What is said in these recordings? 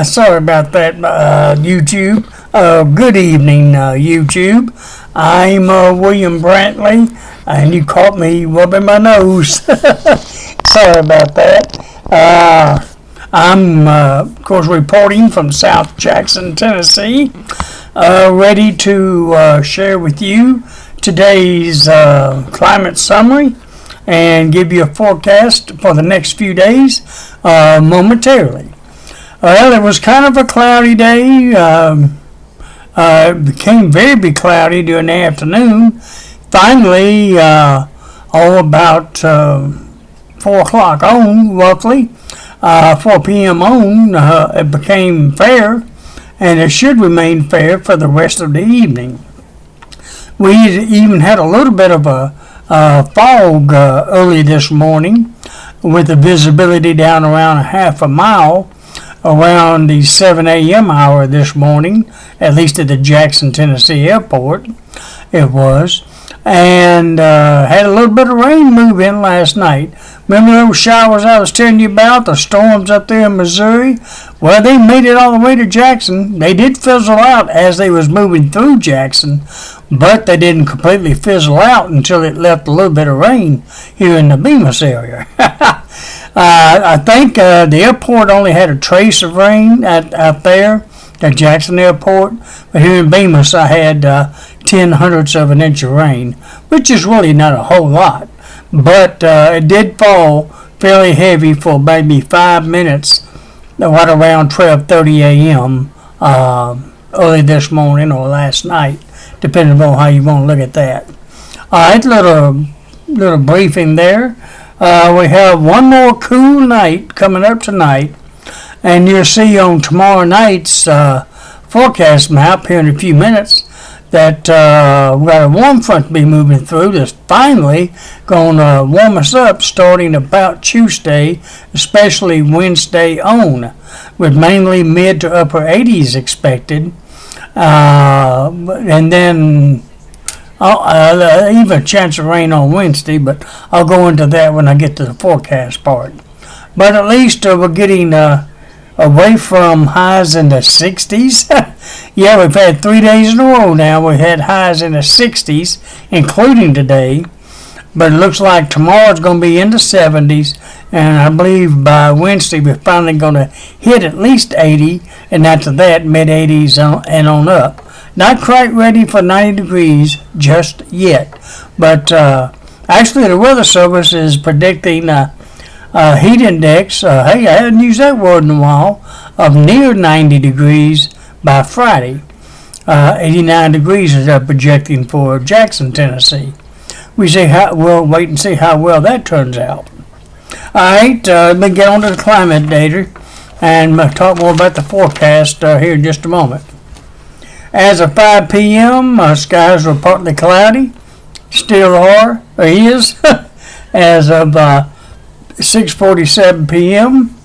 Sorry about that, YouTube. Good evening, YouTube. I'm William Brantley, and you caught me rubbing my nose. Sorry about that. I'm, of course, reporting from South Jackson, Tennessee, ready to share with you today's climate summary and give you a forecast for the next few days momentarily. Well, it was kind of a cloudy day. It became very cloudy during the afternoon. Finally, about 4 o'clock on, roughly, 4 p.m. on, it became fair, and it should remain fair for the rest of the evening. We even had a little bit of a fog early this morning, with the visibility down around a half a mile around the 7 a.m. hour this morning, at least at the Jackson, Tennessee airport it was, and had a little bit of rain move in last night. Remember those showers I was telling you about, the storms up there in Missouri? Well, they made it all the way to Jackson. They did fizzle out as they was moving through Jackson, but they didn't completely fizzle out until it left a little bit of rain here in the Bemis area. I think the airport only had a trace of rain out there at Jackson Airport, but here in Bemis I had 0.10 of an inch of rain, which is really not a whole lot, but it did fall fairly heavy for maybe 5 minutes, right around 12:30 a.m. Early this morning or last night, depending on how you want to look at that. All right, little briefing there. We have one more cool night coming up tonight, and you'll see on tomorrow night's forecast map here in a few minutes that we've got a warm front to be moving through that's finally going to warm us up starting about Tuesday, especially Wednesday on, with mainly mid to upper 80s expected, and then even a chance of rain on Wednesday, but I'll go into that when I get to the forecast part. But at least we're getting away from highs in the 60s. Yeah, we've had 3 days in a row now. We've had highs in the 60s, including today. But it looks like tomorrow's going to be in the 70s, and I believe by Wednesday we're finally going to hit at least 80, and after that, mid-80s and on up. Not quite ready for 90 degrees just yet, but actually the Weather Service is predicting heat index, hey, I hadn't used that word in a while, of near 90 degrees by Friday. 89 degrees is they're projecting for Jackson, Tennessee. We'll wait and see how well that turns out. Alright, let me get on to the climate data and talk more about the forecast here in just a moment. As of 5 p.m., skies were partly cloudy, still are, or is, as of 6:47 p.m.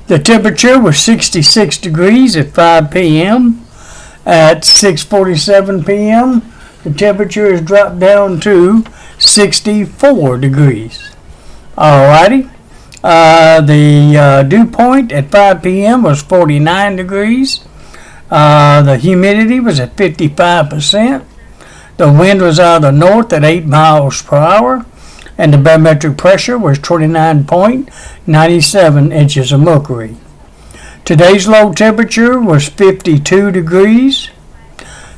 The temperature was 66 degrees at 5 p.m. At 6:47 p.m., the temperature has dropped down to 64 degrees. Alrighty. The dew point at 5 p.m. was 49 degrees. The humidity was at 55%. The wind was out of the north at 8 miles per hour. And the barometric pressure was 29.97 inches of mercury. Today's low temperature was 52 degrees.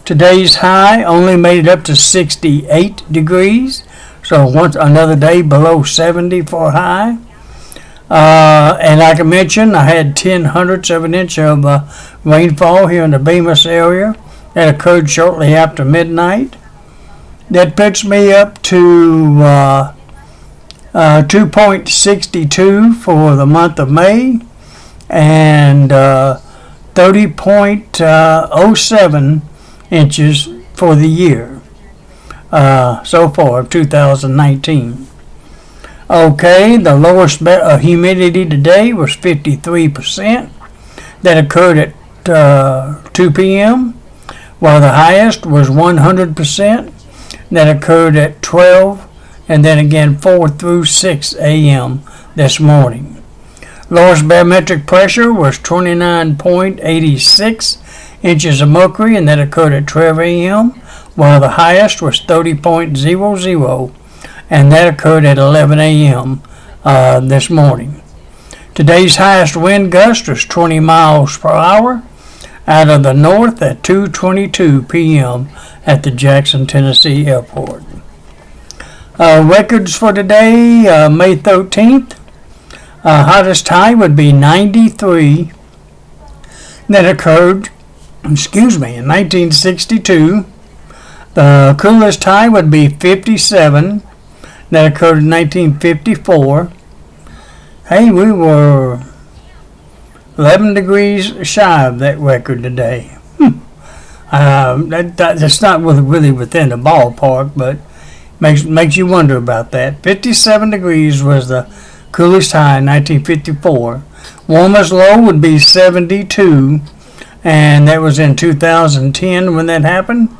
Today's high only made it up to 68 degrees. So another day below 70 for a high. And like I mentioned, I had 0.10 of an inch of rainfall here in the Bemis area. That occurred shortly after midnight. That puts me up to 2.62 for the month of May and 30.07 inches for the year so far of 2019. Okay, the lowest humidity today was 53%. That occurred at 2 p.m., while the highest was 100%. That occurred at 12 and then again 4 through 6 a.m. this morning. Lowest barometric pressure was 29.86 inches of mercury, and that occurred at 12 a.m., while the highest was 30.00, and that occurred at 11 a.m. This morning. Today's highest wind gust was 20 miles per hour out of the north at 2:22 p.m. at the Jackson, Tennessee airport. Records for today, May 13th. Hottest high would be 93. That occurred, in 1962. The coolest high would be 57. That occurred in 1954. Hey, we were 11 degrees shy of that record today. That's not really within the ballpark, but makes you wonder about that. 57 degrees was the coolest high in 1954. Warmest low would be 72, and that was in 2010 when that happened.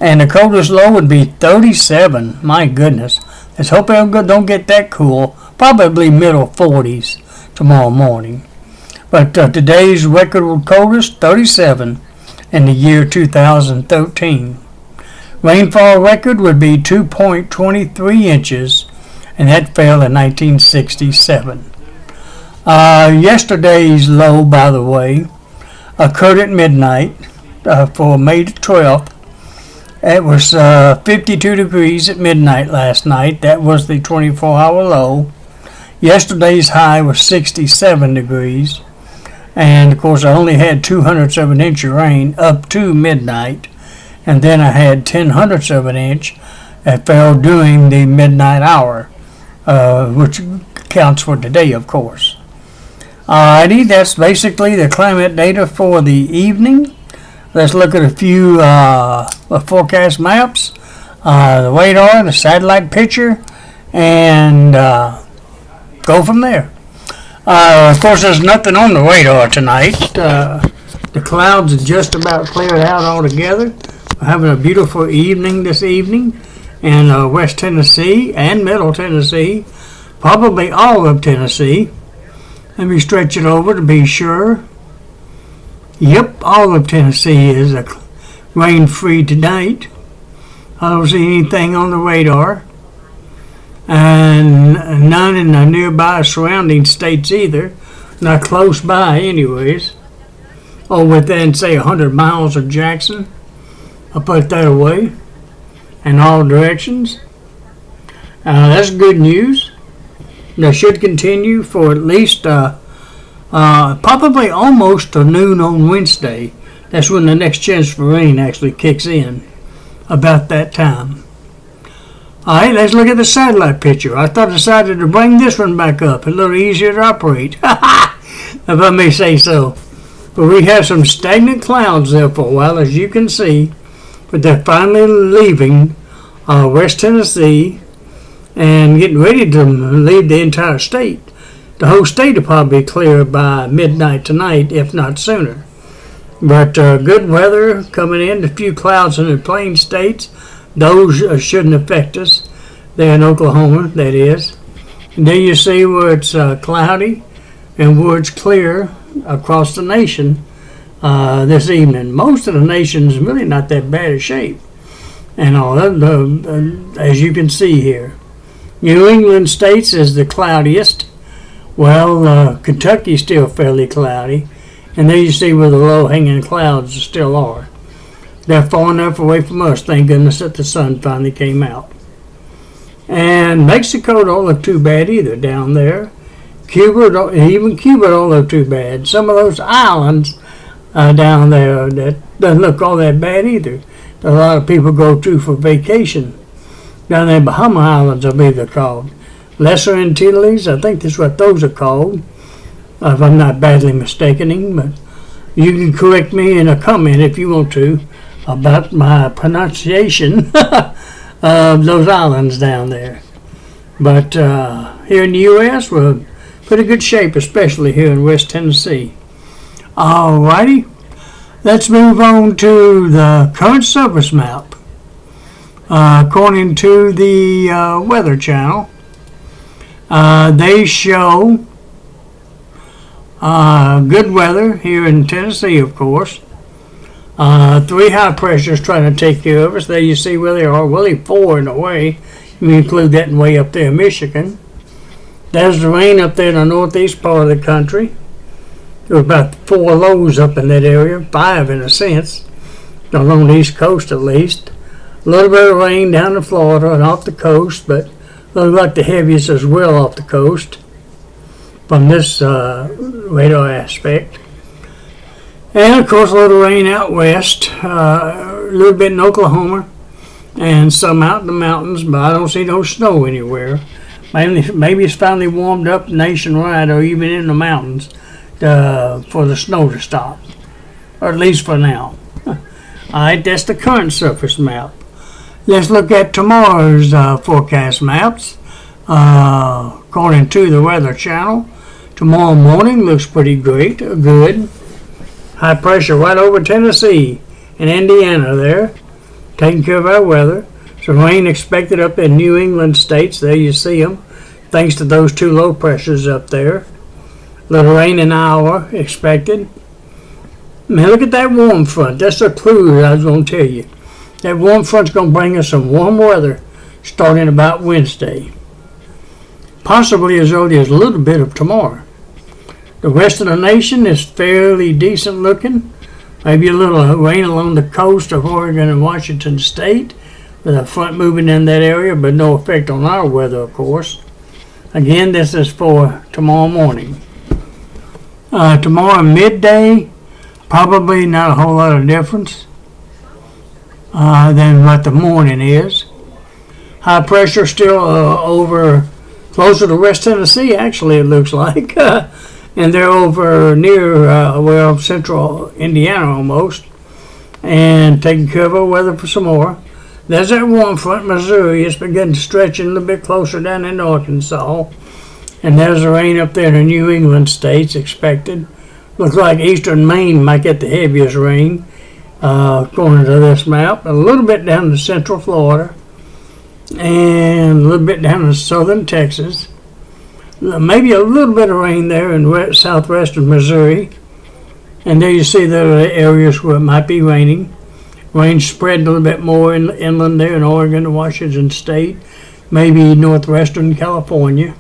And the coldest low would be 37. My goodness. Let's hope it don't get that cool. Probably middle 40s tomorrow morning. But today's record coldest, 37 in the year 2013. Rainfall record would be 2.23 inches, and that fell in 1967. Yesterday's low, by the way, occurred at midnight for May 12th. It was 52 degrees at midnight last night. That was the 24-hour low. Yesterday's high was 67 degrees. And, of course, I only had 2/100 of an inch of rain up to midnight. And then I had 10/100 of an inch that fell during the midnight hour, which counts for today, of course. Alrighty, that's basically the climate data for the evening. Let's look at a few forecast maps, the radar, the satellite picture, and go from there. Of course, there's nothing on the radar tonight. The clouds are just about cleared out altogether. We're having a beautiful evening this evening in West Tennessee and Middle Tennessee, probably all of Tennessee. Let me stretch it over to be sure. Yep, all of Tennessee is rain-free tonight. I don't see anything on the radar. And none in the nearby surrounding states either. Not close by anyways. Or within, say, 100 miles of Jackson. I'll put that away. In all directions. That's good news. That should continue for at least probably almost to noon on Wednesday. That's when the next chance for rain actually kicks in. About that time. Alright, let's look at the satellite picture. I decided to bring this one back up. A little easier to operate. If I may say so. But we have some stagnant clouds there for a while, as you can see. But they're finally leaving West Tennessee and getting ready to leave the entire state. The whole state will probably be clear by midnight tonight, if not sooner. But good weather coming in. A few clouds in the plain states. Those shouldn't affect us. There in Oklahoma, that is. And then you see where it's cloudy and where it's clear across the nation this evening. Most of the nation is really not that bad a shape. And all that, as you can see here. New England states is the cloudiest. Well, Kentucky's still fairly cloudy. And there you see where the low-hanging clouds still are. They're far enough away from us, thank goodness, that the sun finally came out. And Mexico don't look too bad either down there. Cuba don't look too bad. Some of those islands down there that doesn't look all that bad either. That a lot of people go to for vacation. Down there, Bahama Islands, I believe they're called. Lesser Antilles, I think that's what those are called. If I'm not badly mistaken, but you can correct me in a comment if you want to about my pronunciation of those islands down there. But here in the U.S., we're in pretty good shape, especially here in West Tennessee. Alrighty, let's move on to the current service map. According to the Weather Channel, they show Good weather here in Tennessee, of course. 3 high pressures trying to take care of us. There you see where they are. Really 4 in a way. You include that in way up there in Michigan. There's the rain up there in the northeast part of the country. There was about 4 lows up in that area, 5 in a sense, along the east coast at least. A little bit of rain down in Florida and off the coast, but looks like the heaviest as well off the coast from this radar aspect. And of course a little rain out west, a little bit in Oklahoma, and some out in the mountains, but I don't see no snow anywhere. Maybe it's finally warmed up nationwide or even in the mountains for the snow to stop, or at least for now. Alright, that's the current surface map. Let's look at tomorrow's forecast maps. According to the Weather Channel, tomorrow morning looks pretty great, good. High pressure right over Tennessee and Indiana there, taking care of our weather. Some rain expected up in New England states. There you see them, thanks to those 2 low pressures up there. Little rain in Iowa expected. Man, look at that warm front. That's a clue that I was going to tell you. That warm front's going to bring us some warm weather starting about Wednesday. Possibly as early as a little bit of tomorrow. The rest of the nation is fairly decent looking. Maybe a little rain along the coast of Oregon and Washington State with a front moving in that area, but no effect on our weather, of course. Again, this is for tomorrow morning. Tomorrow midday, probably not a whole lot of difference than what the morning is. High pressure still over closer to West Tennessee, actually, it looks like. And they're over near, central Indiana almost, and taking care of our weather for some more. There's that warm front, Missouri. It's beginning to stretch a little bit closer down into Arkansas. And there's the rain up there in the New England states expected. Looks like eastern Maine might get the heaviest rain, according to this map. A little bit down to central Florida, and a little bit down to southern Texas. Maybe a little bit of rain there in southwestern Missouri. And there you see there are areas where it might be raining. Rain spread a little bit more inland there in Oregon and Washington State. Maybe northwestern California.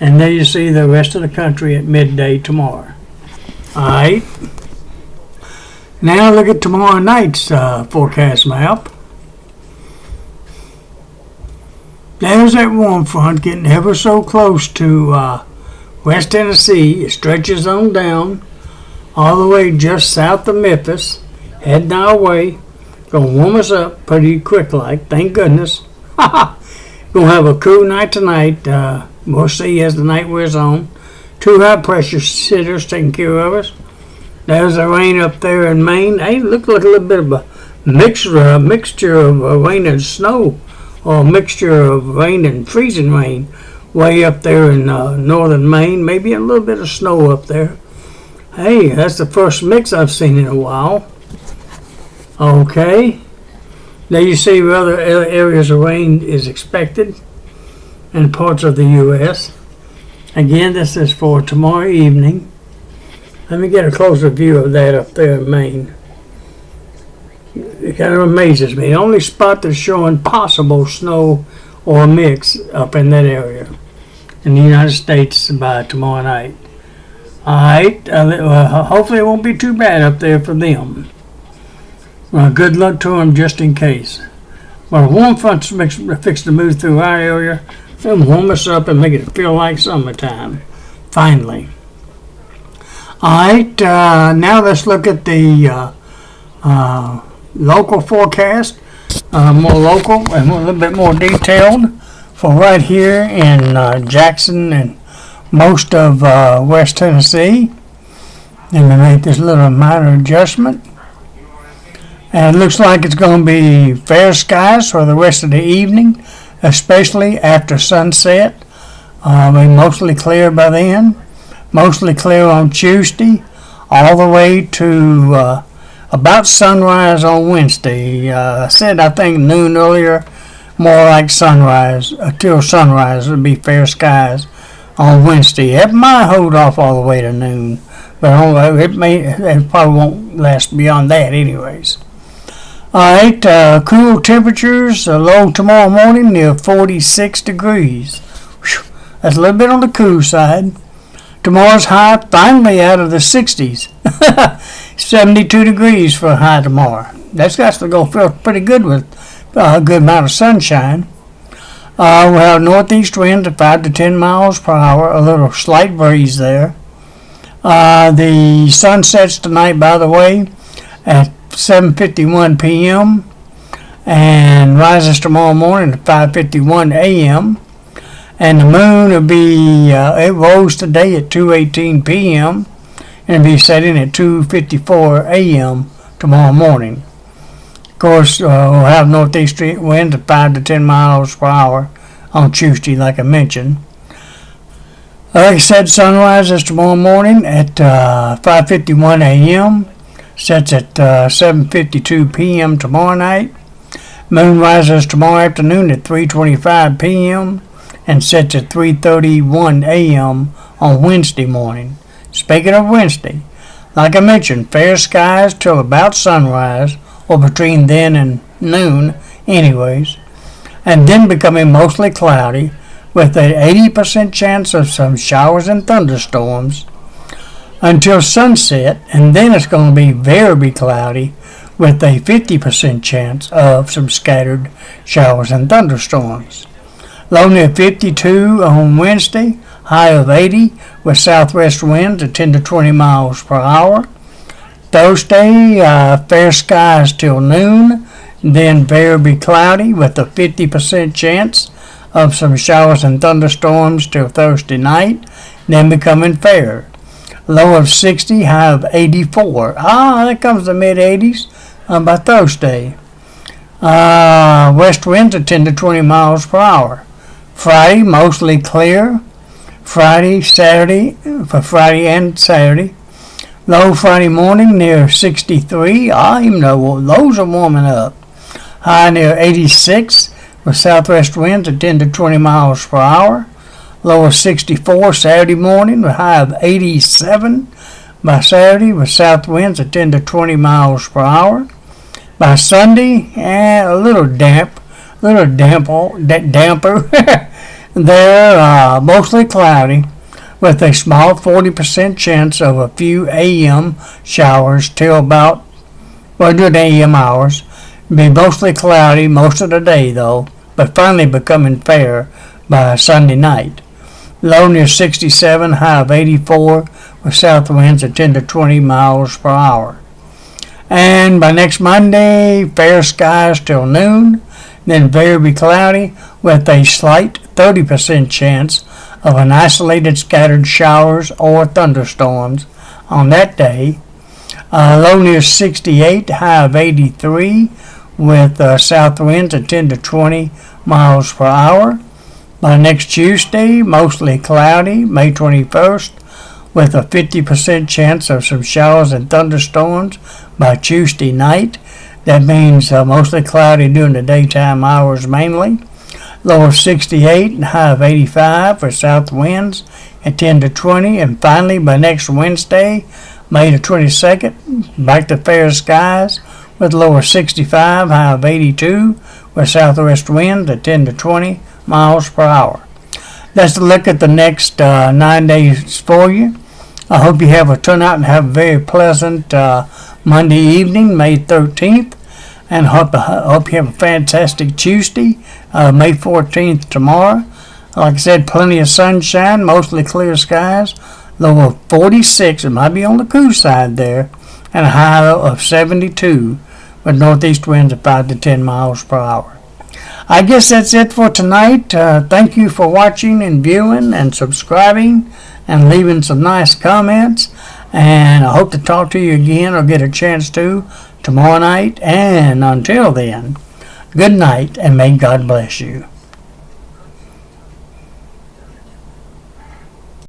And there you see the rest of the country at midday tomorrow. Alright. Now look at tomorrow night's forecast map. There's that warm front getting ever so close to West Tennessee. It stretches on down all the way just south of Memphis, heading our way. Gonna warm us up pretty quick like, thank goodness. Gonna have a cool night tonight. We'll see as the night wears on. 2 high pressure sitters taking care of us. There's the rain up there in Maine. Hey, look like a little bit of a mixture of rain and snow, or a mixture of rain and freezing rain way up there in northern Maine. Maybe a little bit of snow up there. Hey, that's the first mix I've seen in a while. Okay. There you see where other areas of rain is expected in parts of the U.S. Again, this is for tomorrow evening. Let me get a closer view of that up there in Maine. It kind of amazes me. The only spot that's showing possible snow or mix up in that area in the United States by tomorrow night. Alright, hopefully it won't be too bad up there for them. Good luck to them just in case. But a warm front's fixed to move through our area. It'll warm us up and make it feel like summertime. Finally. Alright, now let's look at the local forecast. More local and a little bit more detailed for right here in Jackson and most of West Tennessee. Let me make this little minor adjustment. And it looks like it's going to be fair skies for the rest of the evening, especially after sunset. Be mostly clear by then. Mostly clear on Tuesday, all the way to about sunrise on Wednesday. I said I think noon earlier, more like sunrise. Until sunrise, it'll be fair skies on Wednesday. It might hold off all the way to noon, but it probably won't last beyond that anyways. Alright, cool temperatures, low tomorrow morning near 46 degrees. Whew, that's a little bit on the cool side. Tomorrow's high finally out of the 60s. 72 degrees for a high tomorrow. That's got to go feel pretty good with a good amount of sunshine. We'll have northeast winds of 5 to 10 miles per hour, a little slight breeze there. The sun sets tonight, by the way, at 7:51 p.m. and rises tomorrow morning at 5:51 a.m. And the moon will be, it rose today at 2:18 p.m. and it'll be setting at 2:54 a.m. tomorrow morning. Of course, we'll have northeast winds of 5 to 10 miles per hour on Tuesday, like I mentioned. Like I said, sunrise is tomorrow morning at 5:51 a.m. Sets at 7:52 p.m. tomorrow night. Moon rises tomorrow afternoon at 3:25 p.m. and sets at 3:31 a.m. on Wednesday morning. Speaking of Wednesday, like I mentioned, fair skies till about sunrise, or between then and noon anyways, and then becoming mostly cloudy with an 80% chance of some showers and thunderstorms until sunset, and then it's going to be very cloudy with a 50% chance of some scattered showers and thunderstorms. Low near 52 on Wednesday, high of 80 with southwest winds at 10 to 20 miles per hour. Thursday, fair skies till noon, then very cloudy with a 50% chance of some showers and thunderstorms till Thursday night, then becoming fair. Low of 60, high of 84. That comes the mid-80s by Thursday. West winds at 10 to 20 miles per hour. Friday, mostly clear. Saturday and Saturday. Low Friday morning near 63. Even though lows are warming up. High near 86 with southwest winds at 10 to 20 miles per hour. Low of 64 Saturday morning with high of 87 by Saturday with south winds at 10 to 20 miles per hour. By Sunday, a little damper there, mostly cloudy with a small 40% chance of a few AM showers till about, during AM hours. Be mostly cloudy most of the day though, but finally becoming fair by Sunday night. Low near 67, high of 84 with south winds at 10 to 20 miles per hour. And by next Monday, fair skies till noon, then very cloudy with a slight 30% chance of an isolated scattered showers or thunderstorms on that day. Low near 68, high of 83 with south winds at 10 to 20 miles per hour. By next Tuesday, mostly cloudy, May 21st, with a 50% chance of some showers and thunderstorms by Tuesday night. That means mostly cloudy during the daytime hours mainly. Low of 68 and high of 85 for south winds at 10 to 20. And finally, by next Wednesday, May the 22nd, back to fair skies with low of 65, high of 82 with southwest winds at 10 to 20 miles per hour. That's a look at the next 9 days for you. I hope you have a turnout and have a very pleasant Monday evening, May 13th. And hope you have a fantastic Tuesday, May 14th tomorrow. Like I said, plenty of sunshine, mostly clear skies. Low of 46, it might be on the cool side there, and a high of 72 with northeast winds of 5 to 10 miles per hour. I guess that's it for tonight. Thank you for watching and viewing and subscribing and leaving some nice comments. And I hope to talk to you again or get a chance to tomorrow night. And until then, good night and may God bless you.